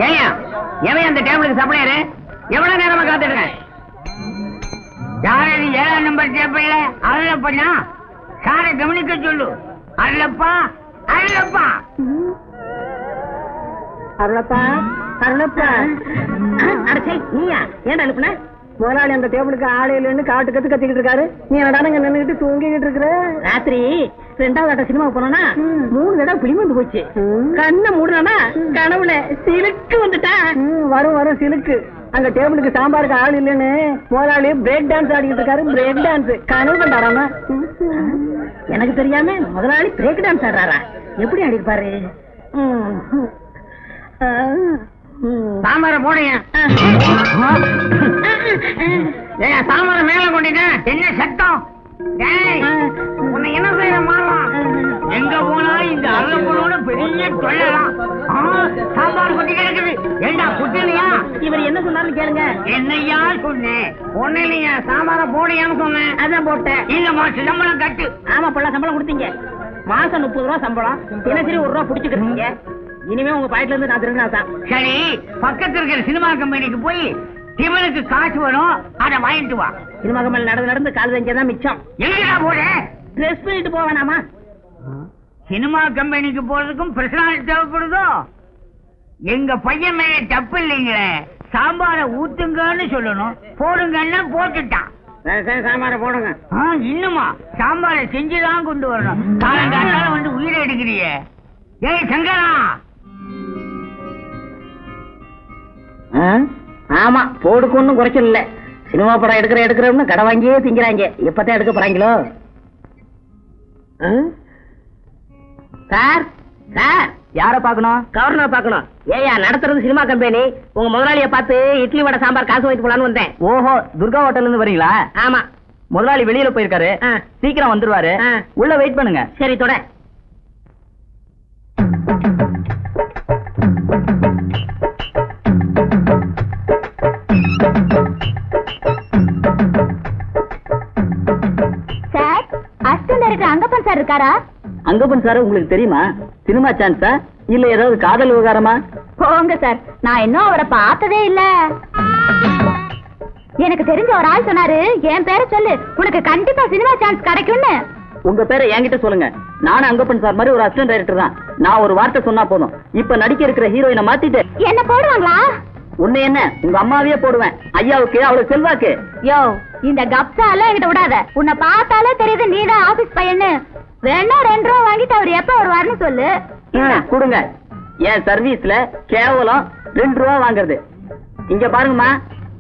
ஏயா எவன் அந்த டேபிளுக்கு சப்ளையரு? எவ்வளவு நேரமா காத்துடுறேன்? யாரு 7ஆம் நம்பர் டேபிள்ல அருளப்பண்ணா? சாரை கவனிக்க சொல்லு. அருளப்பா அருளப்பா அருளப்பா அருளப்பா. அடச்சே நீயா ஏன் அனுப்புன? முதலாளி அந்த டேபிளுக்கு ஆளே இல்லைன்னு காட்டு கத்து கத்திக்கிட்டு இருக்காரு. நீ என்னடா இங்க நின்னுகிட்டு தூங்கிக்கிட்டு இருக்கிற? ராத்திரி 2வது ஆட்ட சினிமா போனோம்னா 3 தடவை பிலிம் வந்து போச்சு. கண்ணை மூடனா கனவுல சிலுக்கு வந்துட்டா. வரும் வரும் சிலுக்கு. அங்க டேபிளுக்கு சாம்பாருக்கு ஆள் இல்லைன்னு முதலாளி பிரேக் டான்ஸ் ஆடிக்கிட்டு இருக்காரு. பிரேக் டான்ஸ் கனவு கண்டாராமா? எனக்கு தெரியாம முதலாளி பிரேக் டான்ஸ் ஆடுறாரா? எப்படி ஆடிருப்பாரு? சாம்பார போடுங்க. சாம்பார மேல கொண்டுட்டேன். என்ன சத்தம்? உன்னை என்ன செய்ய மாறலாம்? எங்க போனா இந்த அருளப்பனோட பெரிய தொல்லலாம். சாம்பார் கொட்டி கிடக்குது. ஏண்டா குட்டிலையா? இவர் என்ன சொன்னாலும் கேளுங்க. என்னையா சொன்னேன்? ஒண்ணு இல்லையா, சாம்பார போடையான்னு சொன்னேன். அதான் போட்டேன். இல்லம்மா சம்பளம் கட்டு. ஆமா பொள்ள சம்பளம் கொடுத்தீங்க. மாசம் 30 ரூபா சம்பளம். தினசரி 1 ரூபா புடிச்சுக்கிறீங்க. இனிமே உங்க பாயிட்ல இருந்து நான் திருடினா தான். சரி, பக்கத்துல இருக்கிற சினிமா கம்பெனிக்கு போய் இவனுக்கு காசு வரும், அதை வாங்கிட்டு வா. சினிமா கம்பெனி நடந்து கால் தான் மிச்சம். எங்கடா போட? ட்ரெஸ் பண்ணிட்டு போவேனாமா? சினிமா கம்பெனிக்கு போறதுக்கும் பிரச்சனை தேவைப்படுதோ? எங்க பையன் மேல தப்பு இல்லைங்களே. சாம்பார ஊத்துங்கன்னு சொல்லணும், போடுங்கன்னா போட்டுட்டான். சாம்பார போடுங்க. இன்னுமா சாம்பார செஞ்சுதான் கொண்டு வரணும். காலங்காத்தால வந்து உயிரை எடுக்கிறிய. ஏய் சங்கரா. ஆமா, போடுக்கு ஒன்னும் குறைச்சல் இல்ல. சினிமா படம் எடுக்கிறோம்னு கடை வாங்கியே திங்கிறாங்க. எப்பதான் எடுக்க போறாங்களோ? சார் சார், யார பாக்கணும்? கவர்னர் பாக்கணும். ஏயா நடத்துறது சினிமா கம்பெனி. உங்க முதலாளிய பார்த்து இட்லி வடை சாம்பார் காசு வைத்து போலான்னு வந்தேன். ஓஹோ, துர்கா ஹோட்டல்ல இருந்து வரீங்களா? ஆமா. முதலாளி வெளியில போயிருக்காரு, சீக்கிரம் வந்துருவாரு. உள்ள வெயிட் பண்ணுங்க. சரி தொட. Sir, assistant director Angappan sir இருக்காரா? அங்கப்பன் சார் உங்களுக்கு தெரியுமா? சினிமா சான்ஸா இல்ல ஏதாவது காதல் விவகாரமா? போங்க சார், நான் இன்னும் அவரை பார்த்ததே இல்ல. எனக்கு தெரிஞ்ச ஒரு ஆள் சொன்னாரு, என் பேரை சொல்லு, உனக்கு கண்டிப்பா சினிமா சான்ஸ் கிடைக்கும்னு. உங்க பேரை என்கிட்ட சொல்லுங்க. நானும் அங்கப்பன் சார் மாதிரி ஒரு அசிஸ்டன்ட் டைரக்டர் தான். நான் ஒரு வார்த்தை சொன்னா போதும், இப்ப நடிக்க இருக்கிற ஹீரோயினை மாத்திட்டு என்ன போடுவாங்களா? உன்னை என்ன, உங்க அம்மாவையே போடுவேன். ஐயாவுக்கு அவ்வளவு செல்வாக்கு. யோ, இந்த கப்சா எல்லாம் என்கிட்ட விடாத. உன்னை பார்த்தாலே தெரியுது நீதான் ஆபீஸ் பையன்னு. வேணா 2 ரூபா வாங்கிட்டு அவர் எப்ப வருவாருன்னு சொல்லு. கொடுங்க. என் சர்வீஸ்ல கேவலம் 2 ரூபா வாங்குறது. இங்க பாருங்கம்மா,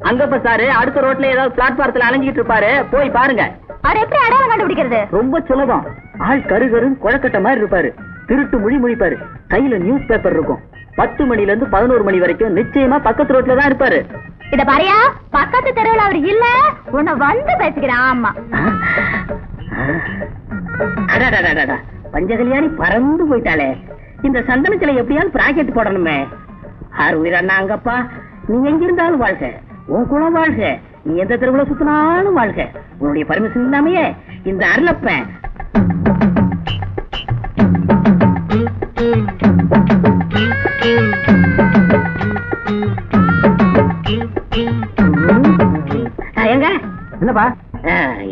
அங்கப்ப சாரு அடுத்த ரோட்ல ஏதாவது பிளாட்பாரத்துல அலைஞ்சிட்டு இருப்பாரு, போய் பாருங்க. அவர் எப்படி அடையாளம் கண்டுபிடிக்கிறது? ரொம்ப சுலபம். ஆள் கரு குழக்கட்ட மாதிரி இருப்பாரு, திருட்டு மொழி முடிப்பாரு, கையில நியூஸ் பேப்பர் இருக்கும். 10 மணில இருந்து 11 மணி வரைக்கும் நிச்சயமா பக்கத்து ரோட்ல தான் இருப்பாரு. இத பாரியா, பக்கத்து தெருவில் அவர் இல்ல, உன்னை வந்து பேசிக்கிறேன். ஆமா, பஞ்சகல்யாணி பறந்து போயிட்டாளே. இந்த சந்தனத்துல எப்படியாவது பிராக்கெட் போடணுமே. ஆறு உயிரண்ணா அங்கப்பா, நீ எங்க இருந்தாலும் வாழ்க, உன் கூட வாழ்க, நீ எந்த தெருவுல சுத்தினாலும் வாழ்க. உன்னுடைய பர்மிஷன் இல்லாமையே இந்த அருளப்ப எங்க என்னப்பா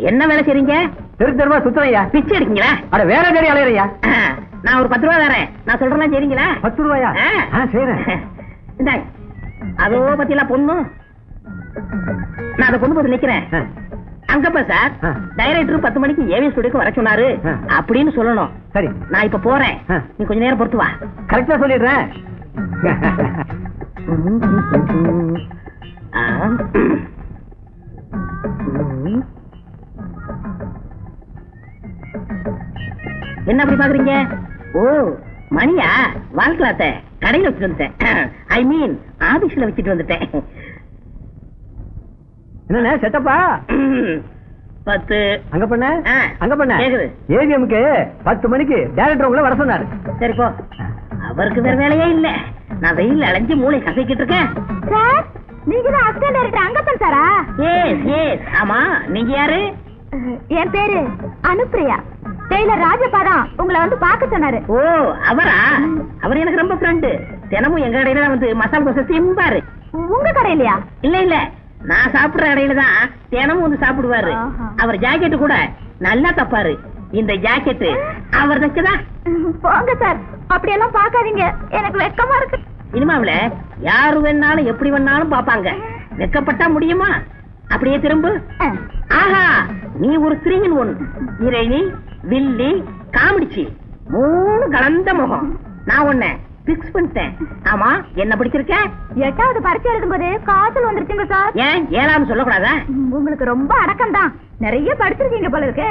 என்ன வேலை செய்றீங்க? தெரு தெருவா சுத்துறையா? பிச்சை எடுக்கீங்களா? அட வேற தேடி அலையறையா? நான் ஒரு 10 ரூபா தரேன், நான் சொல்றேன் சரிங்களா? 10 ரூபாயா? செய்றேன். இந்தாய், அதோ பத்தியெல்லாம் பொண்ணு. நான் அதை கொண்டு போய் நிக்கிறேன். அங்கப்பா சார், டைரக்டர் 10 மணிக்கு ஏவி ஸ்டுடியோக்கு வர சொன்னாரு அப்படின்னு சொல்லணும். சரி, நான் இப்ப போறேன், நீ கொஞ்ச நேரம் பொறுத்து வா. கரெக்டா சொல்லிடுறேன். என்ன அப்படி பாக்குறீங்க? ஓ மணியா, வாழ்க்கலாத்த கடையில வச்சுட்டு வந்துட்டேன். ஐ மீன் ஆபீஸ்ல வச்சுட்டு வந்துட்டேன். என்ன செட்டப்பா? 10 அங்க பண்ண கேக்குது. ஏவிஎம்க்கு 10 மணிக்கு டைரக்டர் உங்களை வர சொன்னாரு. சரி போ, அவருக்கு வேற வேலையே இல்ல. நான் வெயில் அலைஞ்சு மூளை கசக்கிட்டு இருக்கேன். சார், நீங்க தான் அசிஸ்டன்ட் டைரக்டர் அங்கப்பன் சாரா? எஸ், ஆமா. நீங்க யாரு? என் பேரு அனுப்பிரியா. டெய்லர் ராஜபாதான் உங்களை வந்து பார்க்க சொன்னாரு. ஓ அவரா? அவர் எனக்கு ரொம்ப ஃப்ரெண்டு. தினமும் எங்க கடையில தான் வந்து மசாலா தோசை திம்பாரு. உங்க கடையிலயா? இல்ல இல்ல, நான் சாப்பிடுற கடையில தான் தினமும் வந்து சாப்பிடுவாரு. அவர் ஜாக்கெட் கூட நல்லா தப்பாரு. இந்த ஜாக்கெட் அவர் தைச்சதா? போங்க சார், அப்படியெல்லாம் பாக்காதீங்க, எனக்கு வெக்கமா இருக்கு. இனிமாவில யாரு வேணாலும் எப்படி வேணாலும் பாப்பாங்க. வெக்கப்பட்டா முடியுமா? அப்படியே திரும்ப. ஆஹா, நீ ஒரு 3-in-1. இறைனி, வில்லி, காமெடிச்சி, 3 கலந்த முகம். நான் உன்னை பிக்ஸ் பண்ணிட்டேன். ஆமா, என்ன படிச்சிருக்க? 8வது பரீட்சை எழுதும்போது காய்ச்சல் வந்துருச்சுங்க சார். ஏன் 7ஆவது சொல்லக்கூடாதா? உங்களுக்கு ரொம்ப அடக்கம் தான், நிறைய படிச்சிருக்கீங்க போல இருக்கு.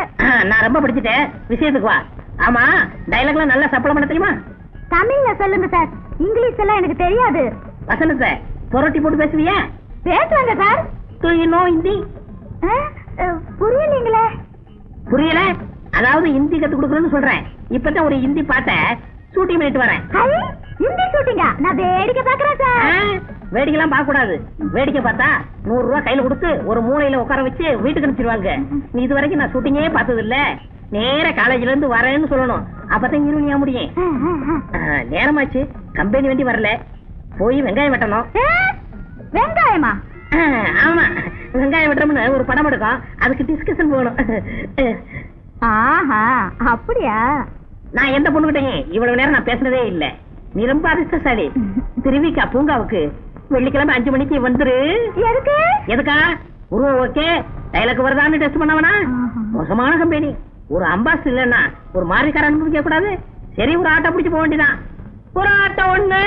நான் ரொம்ப படிச்சுட்டேன், விஷயத்துக்கு வா. ஆமா, டைலாக்லாம் நல்லா சப்பளம் பண்ண தெரியுமா? தமிழ்ல சொல்லுங்க சார், இங்கிலீஷ் எல்லாம் எனக்கு தெரியாது. வசனத்தை புரட்டி போட்டு பேசுவியா? பேசுவாங்க சார். ஹிந்தி புரியலீங்களே. புரியல? அதாவது ஹிந்தி கத்து கொடுக்கணும்னு சொல்றேன். இப்பதான் ஒரு ஹிந்தி பாட்ட ஷூட்டிங் பண்ணிட்டு வரேன். ஹிந்தி ஷூட்டிங்கா? நான் வேடிக்கை பாக்குறேன் சார். வேடிக்கைலாம் பார்க்க கூடாது. வேடிக்கை பார்த்தா 100 ரூபாய் கையில கொடுத்து ஒரு மூலையில உட்கார வச்சு வீட்டுக்கு அனுப்பிச்சிருவாங்க. நீ இது வரைக்கும் நான் ஷூட்டிங்கே பார்த்தது இல்ல. நேர காலேஜ்ல இருந்து வரேன்னு சொல்லணும். அப்பதான் இருவனியா முடியும். நேரமாச்சு, கம்பெனி வண்டி வரல. போய் வெங்காயம் வெட்டணும். வெங்காயமா? ஆமா, வெங்காயம் வெட்டணும்னு ஒரு படம் எடுக்கும், அதுக்கு டிஸ்கஷன் போகணும். ஆஹா, அப்படியா? நான் எந்த பொண்ணுகிட்டையும் இவ்வளவு நேரம் நான் பேசினதே இல்ல. நீ ரொம்ப அதிர்ஷ்டசாலி. திருவிக்கா பூங்காவுக்கு வெள்ளிக்கிழமை 5 மணிக்கு வந்துரு. எதுக்கு? எதுக்கா? உருவம் ஓகே, டைலாக் வருதான்னு டெஸ்ட் பண்ணவனா? மோசமான கம்பெனி. ஒரு அம்பாஸ் இல்லன்னா ஒரு மாறிக்கார அனுபவிக்க கூடாது. சரி, ஒரு ஆட்டோ பிடிச்சு போக வேண்டியதான். ஒரு ஆட்டோ ஒண்ணு.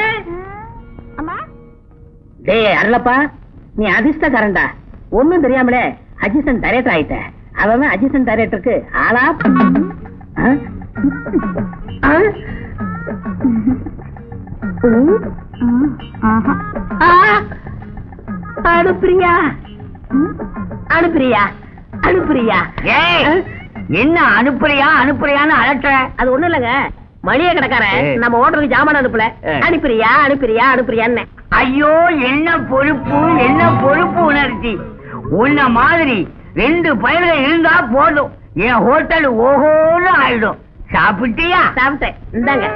டேய் அருளப்பா, நீ அதிர்ஷ்டக்காரன்டா. ஒண்ணும் தெரியாமலே அசிஸ்டன்ட் டைரக்டர் ஆயிட்ட. அவன் அசிஸ்டன்ட் டைரக்டருக்கு ஆளா? அனுப்பிரியா அனுப்பிரியா அனுப்பிரியா? என்ன அனுப்புறியா அனுப்புறியான்னு அலட்ட? அது ஒண்ணு இல்லங்க, மளிகை கடைக்காரன் நம்ம ஓட்டருக்கு ஜாமான் அனுப்பல. அனுப்பிரியா அனுப்பிரியா அனுப்பிரியான்னு. ஐயோ, என்ன பொறுப்பு, என்ன பொறுப்பு உணர்ச்சி. உன்ன மாதிரி 2 பயிர்கள் இருந்தா போதும், என் ஹோட்டல் ஓஹோன்னு ஆயிடும். சாப்பிட்டியா? சாப்பிட்டேன், இந்தாங்க.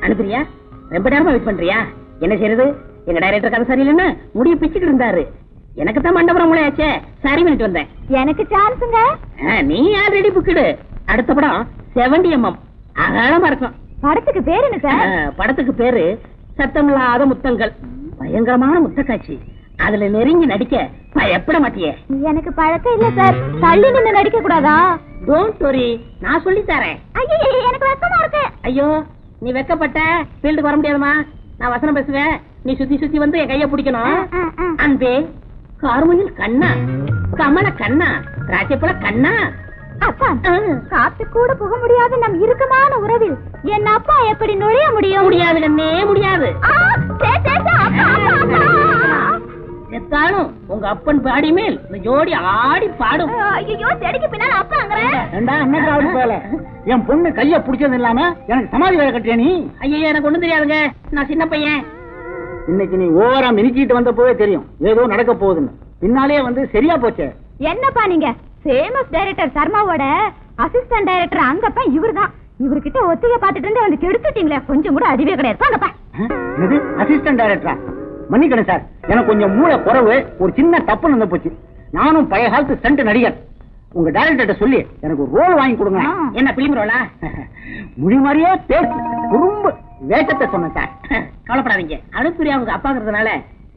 அனுப்பிரியா, ரொம்ப நேரமா வெயிட் பண்றியா? என்ன செய்யறது, எங்க டைரக்டர் கதை சரியில்லைன்னு முடிய பிச்சுட்டு இருந்தாரு. எனக்கு தான் மண்டபுரம் மூளையாச்சே, சரி பண்ணிட்டு வந்தேன். எனக்கு சான்ஸுங்க. நீ ஆல்ரெடி புக்கிடு. அடுத்த படம் 70mm அகலமா இருக்கும். படத்துக்கு பேரு என்ன சார்? படத்துக்கு பேரு சத்தமில்லாத முத்தங்கள். பயங்கரமான முத்த காட்சி. அதுல நெருங்கி நடிக்க பயப்பட மாட்டியே? எனக்கு பழக்கம் இல்ல சார். தள்ளி நின்னு நடிக்க கூடாதா? டோன்ட் வரி, நான் சொல்லி தரேன். ஐயோ, எனக்கு வெக்கமா இருக்கு. ஐயோ, நீ வெக்கப்பட்ட ஃபீல்டுக்கு வர முடியாதுமா. நான் வசனம் பேசுவேன், நீ சுத்தி சுத்தி வந்து என் கைய பிடிக்கணும். அன்பே கார்முகில் கண்ணா, கமல கண்ணா, ராஜப்பல கண்ணா. அப்பா, காத்து கூட போக முடியாது நம் இறுக்கமான உறவில் என் அப்பா எப்படி நுழைய முடியும்? முடியாது கண்ணே, முடியாது. செத்தாலும் உங்க அப்பன் பாடி மேல் இந்த ஜோடி ஆடி பாடும். ஐயோ, செடிக்கு பின்னால அப்பாங்கற. என் பொண்ணு கைய பிடிச்சது இல்லாம எனக்கு சமாதி வேலை கட்டியா நீ? ஐயோ, எனக்கு ஒண்ணும் தெரியாதுங்க, நான் சின்ன பையன். இன்னைக்கு நீ ஓவரா மினிக்கிட்டு வந்த போவே தெரியும் ஏதோ நடக்க போகுதுன்னு. பின்னாலே வந்து சரியா போச்சே. என்னப்பா நீங்க ஃபேமஸ் டைரக்டர் சர்மாவோட அசிஸ்டன்ட் டைரக்டர் அங்கப்பா இவர்தான். இவர்கிட்ட ஒத்திகை பாத்துட்டு இருந்து வந்து கெடுத்துட்டீங்களே, கொஞ்சம் கூட அறிவே கிடையாது. வாங்கப்பா. இது அசிஸ்டன்ட் டைரக்டரா? மன்னிக்கணும் சார், எனக்கு கொஞ்சம் மூளை குறைவு, ஒரு சின்ன தப்பு நடந்து போச்சு. நானும் பழைய காலத்து ஸ்டண்ட் நடிகர். உங்க டைரக்டர்கிட்ட சொல்லி எனக்கு ஒரு ரோல் வாங்கி கொடுங்க. என்ன பிலிம் ரோலா? மொழி மாதிரியே பேசி குறும்பு வேஷத்தை சொன்னேன் சார். கவலைப்படாதீங்க, அனுப்பிரியா உங்க அப்பாங்கிறதுனால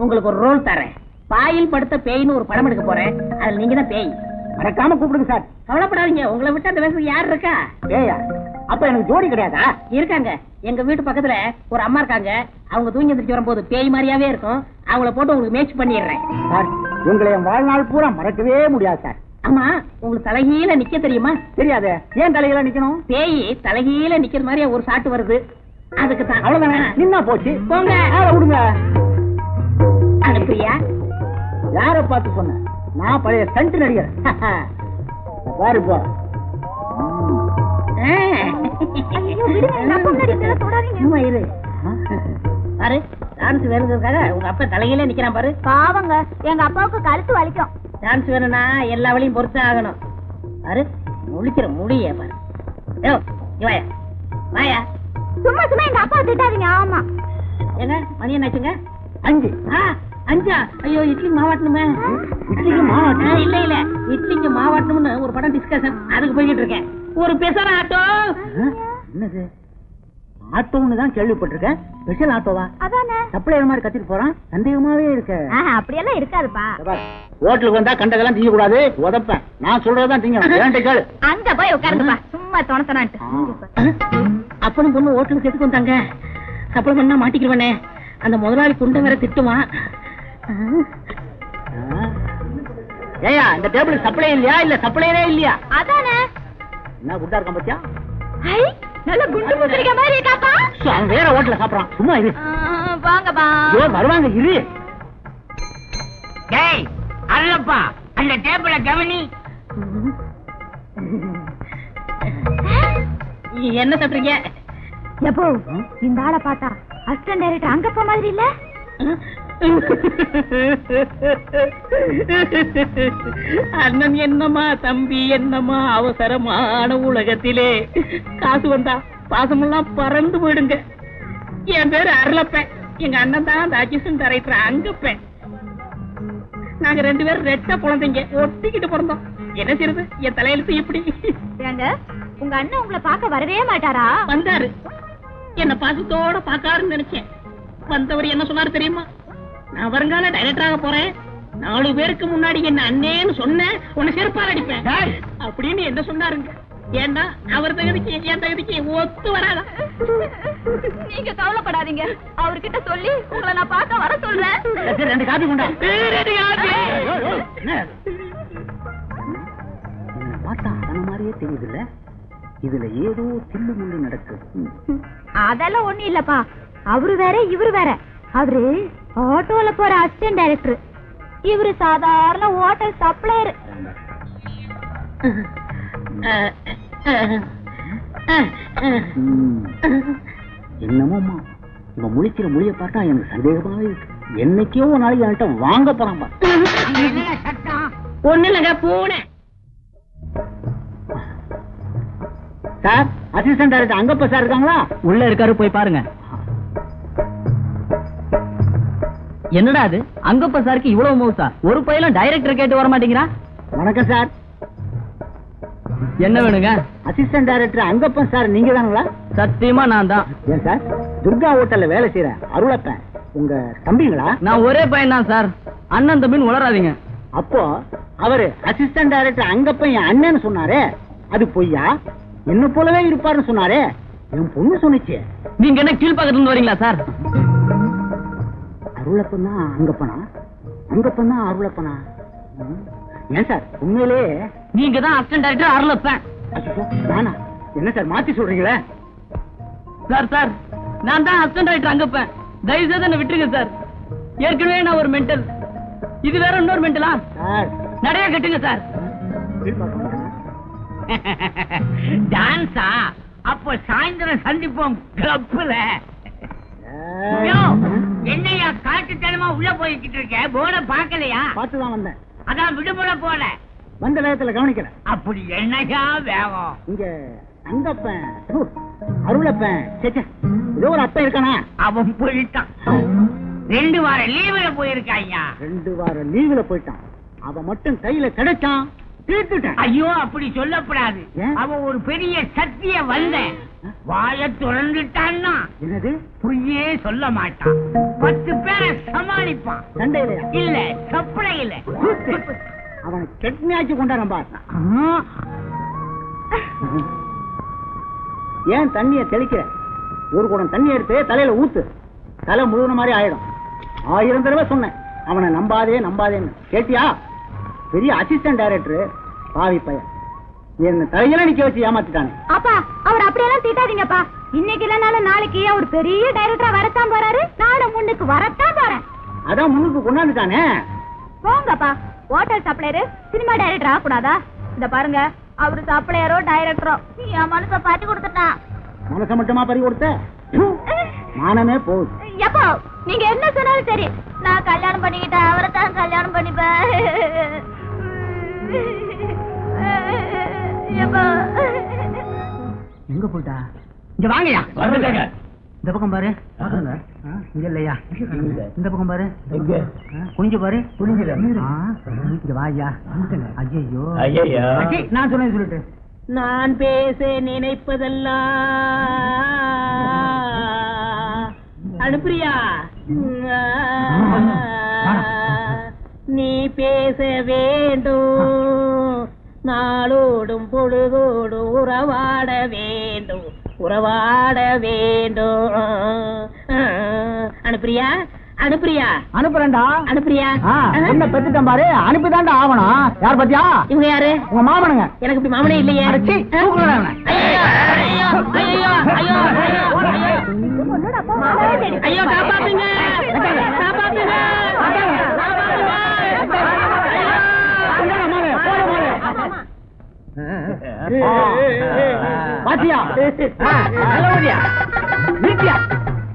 உங்களுக்கு ஒரு ரோல் தரேன். பாயில் படுத்த பேய்னு ஒரு படம் எடுக்க போறேன், அதுல நீங்க தான் பேய். மறக்காம கூப்பிடுங்க சார். கவலைப்படாதீங்க, உங்களை விட்டு அந்த வேஷம் யார் இருக்கா? ஏயா, அப்ப எனக்கு ஜோடி கிடையாதா? இருக்காங்க. எங்க வீட்டு பக்கத்துல ஒரு அம்மா இருக்காங்க. அவங்க தூங்கி எந்திரிச்சு வரும்போது பேய் மாதிரியாவே இருக்கும். அவங்கள போட்டு உங்களுக்கு மேட்ச் பண்ணிடுறேன் சார். உங்களை என் வாழ்நாள் பூரா மறக்கவே முடியாது சார். ஆமா, உங்களுக்கு தலைகீழ நிக்க தெரியுமா? தெரியாது. ஏன் தலைகீழ நிக்கணும்? பேய் தலைகீழ நிக்கிற மாதிரி ஒரு சாட்டு வருது, அதுக்கு தான். அவ்வளவுதானே, நின்னா போச்சு. போங்க, விடுங்க. அனுப்பிரியா? யார பார்த்து சொன்ன? நான் பழைய ஸ்டண்ட் நடிகர். பாரு போ. பாரு, டான்ஸ் வேணுங்கிறதுக்காக உங்க அப்பா தலையில நிக்கிறான் பாரு. பாவங்க, எங்க அப்பாவுக்கு கழுத்து வலிக்கும். டான்ஸ் வேணும்னா எல்லா வழியும் பொறுத்து ஆகணும். பாரு, முழிக்கிற முடிய பாரு. வாயா வாயா. சும்மா சும்மா எங்க அப்பா திட்டாதீங்க. ஆமா ஏங்க மணி என்னாச்சுங்க? 5. 5. ஐயோ இட்லிக்கு மாவாட்டணுமே. இட்லிக்கு மாவாட்டணும்? இல்ல இல்ல, இட்லிக்கு மாவாட்டணும்னு ஒரு படம் டிஸ்கஷன், அதுக்கு போய்கிட்டு இருக்கேன். ஒரு பெசர ஆட்டோ. என்னது ஆட்டோன்னு தான் கேள்விப்பட்டிருக்கேன். ஸ்பெஷல் ஆட்டோவா? அதானே சப்ளையர் மாதிரி கத்திட்டு போறான். சந்தேகமாவே இருக்கு. அப்படியெல்லாம் இருக்காதுப்பா. ஹோட்டலுக்கு வந்தா கண்டதெல்லாம் திங்க கூடாது, உதப்பேன். நான் சொல்றதான் திங்க கேளு. அங்க போய் உட்காருங்கப்பா, சும்மா தோணத்தனான்ட்டு. அப்பனும் பொண்ணு ஹோட்டலுக்கு எதுக்கு வந்தாங்க? சப்ளை பண்ணா மாட்டிக்கிறவனே. அந்த முதலாளி குண்டை வேற திட்டுவான். ஏயா இந்த டேபிள் சப்ளை இல்லையா இல்ல சப்ளையரே இல்லையா? அதானே. என்ன குண்டா இருக்கான் பாத்தியா? ஐ நல்ல குண்டு குதிரைக்க மாதிரி இருக்காப்பா. அவன் வேற ஹோட்டல்ல சாப்பிடுறான். சும்மா இரு. வாங்கப்பா. ஐயோ வருவாங்க இரு. டேய் அல்லப்பா, அந்த டேபிள கவனி. என்ன சாப்பிடுறீங்க? எப்போ இந்த ஆளை பார்த்தா அசிஸ்டன்ட் டைரக்டர் அங்கப்பா மாதிரி இல்ல? அண்ணன் என்னமா தம்பி என்னமா அவசரமான உலகத்திலே காசு வந்தா பாசமெல்லாம் பறந்து போயிடுங்க. என் பேரு அருளப்பேன். எங்க அண்ணன் தான் அந்த அசிஸ்டன்ட் டைரக்டர் அங்கப்பேன். நாங்க 2 பேரும் ரெட்ட குழந்தைங்க, ஒட்டிக்கிட்டு பிறந்தோம். என்ன செய்யறது, என் தலையெழுத்து இப்படி. ஏங்க உங்க அண்ணன் உங்களை பார்க்க வரவே மாட்டாரா? வந்தாரு, என்ன பாசத்தோட பாக்காருன்னு நினைச்சேன். வந்தவர் என்ன சொன்னாரு தெரியுமா? நான் வருங்கால டைரக்டராக போறேன், 4 பேருக்கு முன்னாடி என்ன அண்ணேன்னு சொன்ன உன்னை செருப்பால் அடிப்பேன் அப்படின்னு என்ன சொன்னாருங்க. ஏன்னா அவர் தகுதிக்கு என் தகுதிக்கு ஒத்து வராதா? நீங்க கவலைப்படாதீங்க, அவர்கிட்ட சொல்லி உங்களை நான் பார்க்க வர சொல்றேன். 2 காபி கொண்டா. பார்த்தா அவன மாதிரியே தெரியுது இல்ல? இதுல ஏதோ தில்லு முள்ளு நடக்குது. அதெல்லாம் ஒண்ணு இல்லப்பா, அவரு வேற இவரு வேற. அவரு ஆட்டோல போற அசிஸ்டன்ட் டைரக்டர், இவரு சாதாரண ஹோட்டல் சப்ளையர். என்னமோமா இவன் முழிக்கிற மொழிய பார்த்தா எனக்கு சந்தேகமாவே இருக்கு. என்னைக்கோ ஒரு நாளைக்கு என்கிட்ட வாங்க போறான். ஒண்ணு இல்லங்க பூனை. சார் அசிஸ்டன்ட் டைரக்டர் அங்கப்பா சார் இருக்காங்களா? உள்ள இருக்காரு, போய் பாருங்க. என்னடா அது, அங்கப்பா சாருக்கு இவ்வளவு மவுசா? ஒரு பையலும் டைரக்டர் கேட்டு வர மாட்டேங்கிறா. வணக்கம் சார். என்ன வேணுங்க? அசிஸ்டன்ட் டைரக்டர் அங்கப்பன் சார் நீங்க தானுங்களா? சத்தியமா நான் தான். ஏன் சார், துர்கா ஹோட்டல்ல வேலை செய்யறேன் அருளப்பன் உங்க தம்பிங்களா? நான் ஒரே பையன் தான் சார், அண்ணன் தம்பின்னு உளராதீங்க. அப்போ அவரு அசிஸ்டன்ட் டைரக்டர் அங்கப்பன் என் அண்ணன்னு சொன்னாரே, அது பொய்யா? என்ன போலவே இருப்பாருன்னு சொன்னாரே, என் பொண்ணு சொன்னிச்சு. நீங்க என்ன கீழ்பக்கத்துல இருந்து வரீங்களா சார்? அருளப்பன் தான் அங்கப்பனா, அங்கப்பன் தான் அருளப்பனா? ஏன் சார் உண்மையிலே நீங்க தான் அசிஸ்டன்ட் டைரக்டர் அருளப்பன். நானா? என்ன சார் மாத்தி சொல்றீங்களே? சார் சார் நான் தான் அசிஸ்டன்ட் டைரக்டர் அங்கப்பன், தயவு செய்து என்ன விட்டுருங்க சார். ஏற்கனவே நான் ஒரு மென்டல், இது வேற இன்னொரு மென்டலா? சார் நிறைய கட்டுங்க சார். டான்ஸா? அப்ப சாயந்தரம் சந்திப்போம் கிளப்ல. என்னையா காட்டுத்தனமா உள்ள போய்கிட்டு இருக்க? போர்ட பாக்கலையா? பார்த்துதான் வந்தேன். அதான் விடுமுறை போல வந்த நேரத்துல கவனிக்கல. அப்படி என்னையா வேகம்? இங்க அங்கப்பன் அருளப்பன் ஏதோ ஒரு அப்பன் இருக்கானா? அவன் போயிட்டான். 2 வார லீவுல போயிருக்காயா? 2 வார லீவுல போயிட்டான். அவன் மட்டும் கையில கிடைச்சான், தீர்த்துட்டான். ஐயோ அப்படி சொல்லப்படாது. ஏன்? அவன் ஒரு பெரிய சக்திய வந்த வாய திறந்துட்டான்னா என்னது? பொய்யே சொல்ல மாட்டான். 10 பேரை சமாளிப்பான். சண்டையிலையா? இல்ல சப்ளையில. அவனை கெட்னியாச்சு கொண்டாரம் பார்த்தான். ஏன் தண்ணிய தெளிக்கிற? ஒரு குடம் தண்ணி எடுத்து தலையில ஊத்து, தலை முழுவன மாதிரி ஆயிடும். 1000 தடவை சொன்னேன் அவனை நம்பாதே நம்பாதேன்னு. கேட்டியா? பெரிய அசிஸ்டன்ட் டைரக்டர் பாவி பையன் என்ன தலையில நிக்க வச்சு ஏமாத்திட்டானே. அப்பா அவர் அப்படியெல்லாம் திட்டாதீங்கப்பா. இன்னைக்கு இல்லனாலும் நாளைக்கு அவர் பெரிய டைரக்டரா வரத்தான் போறாரு, நானும் முன்னுக்கு வரத்தான் போறேன். அதான் முன்னுக்கு கொண்டாந்துட்டானே. போங்கப்பா, ஹோட்டல் சப்ளையர் சினிமா டைரக்டர் ஆகக்கூடாதா? இந்த பாருங்க, அவரு சப்ளையரோ டைரக்டரோ என் மனசை பாட்டி கொடுத்துட்டான். மனசை மட்டுமா பறி கொடுத்த? மானமே போகுது. எப்போ நீங்க என்ன சொன்னாலும் சரி, நான் கல்யாணம் பண்ணிக்கிட்டேன், அவரை தான் கல்யாணம் பண்ணிப்பேன். எங்க போட்டா? இங்க வாங்கயா. இந்த பக்கம் பாரு. இங்க இல்லையா? இந்த பக்கம் பாரு. குனிஞ்சு பாரு. இங்க வாயா. ஐயோ நான் சொன்னேன் சொல்லிட்டு. நான் பேச நினைப்பதெல்லாம் அனுப்பிரியா, நீ பேச வேண்டும், நாளோடும் பொழுதோடும் உறவாட வேண்டும், உறவாட வேண்டும். அனுப்பிரியா, அனுப்பிரியா, அனுப்புறேன்டா. அனுப்பிரியா. என்ன பெத்துட்டேன் பாரு. அனுப்பிதான்டா ஆவணும். யார் பத்தியா? இவங்க யாரு? உங்க மாமனுங்க. எனக்கு இப்படி மாமனே இல்லையே. ஐயோ காப்பாத்துங்க, காப்பாத்துங்க. பாத்தியா? வீட்டியா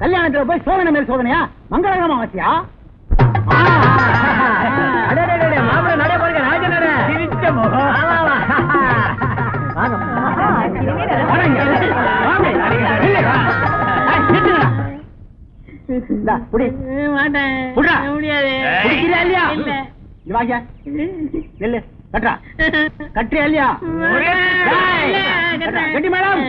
கல்யாணத்துல போய் சோதனை மேல் சோதனையா? மங்களகரமா வாசியா? மாப்பிள்ள நடை பாருங்க. ராஜ நட சிரிச்ச முகம். கட்டுறியா இல்லையா? கட்டி மேடம்.